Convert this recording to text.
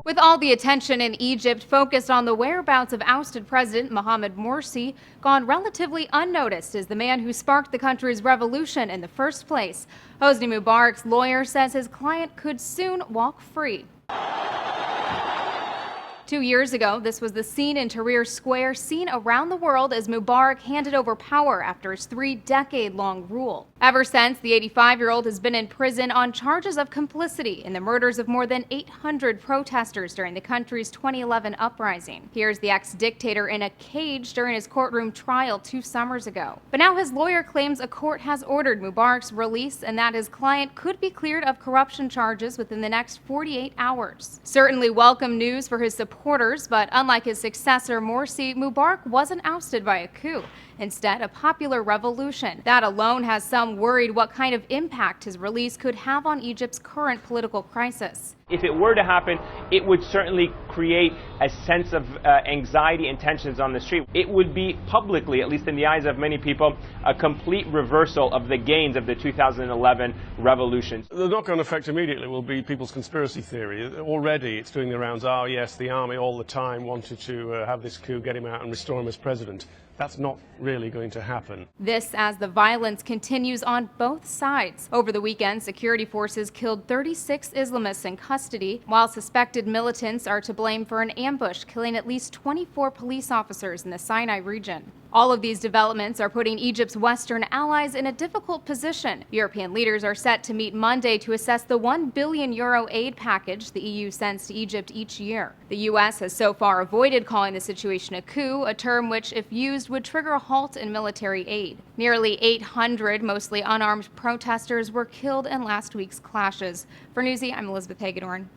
With all the attention in Egypt focused on the whereabouts of ousted President Mohamed Morsi, gone relatively unnoticed is the man who sparked the country's revolution in the first place. Hosni Mubarak's lawyer says his client could soon walk free. 2 years ago, this was the scene in Tahrir Square, seen around the world as Mubarak handed over power after his 3-decade-long rule. Ever since, the 85-year-old has been in prison on charges of complicity in the murders of more than 800 protesters during the country's 2011 uprising. Here's the ex-dictator in a cage during his courtroom trial 2 summers ago. But now his lawyer claims a court has ordered Mubarak's release and that his client could be cleared of corruption charges within the next 48 hours. Certainly welcome news for his supporters, but unlike his successor Morsi, Mubarak wasn't ousted by a coup. Instead, a popular revolution. That alone has some worried what kind of impact his release could have on Egypt's current political crisis. If it were to happen, it would certainly create a sense of anxiety and tensions on the street. It would be publicly, at least in the eyes of many people, a complete reversal of the gains of the 2011 revolution. The knock-on effect immediately will be people's conspiracy theory. Already it's doing the rounds. Oh yes, the army all the time wanted to have this coup, get him out and restore him as president. That's not really going to happen. This as the violence continues on both sides. Over the weekend, security forces killed 36 Islamists in custody, while suspected militants are to blame for an ambush killing at least 24 police officers in the Sinai region. All of these developments are putting Egypt's Western allies in a difficult position. European leaders are set to meet Monday to assess the €1 billion aid package the EU sends to Egypt each year. The U.S. has so far avoided calling the situation a coup, a term which, if used, would trigger a halt in military aid. Nearly 800 mostly unarmed protesters were killed in last week's clashes. For Newsy, I'm Elizabeth Hagedorn.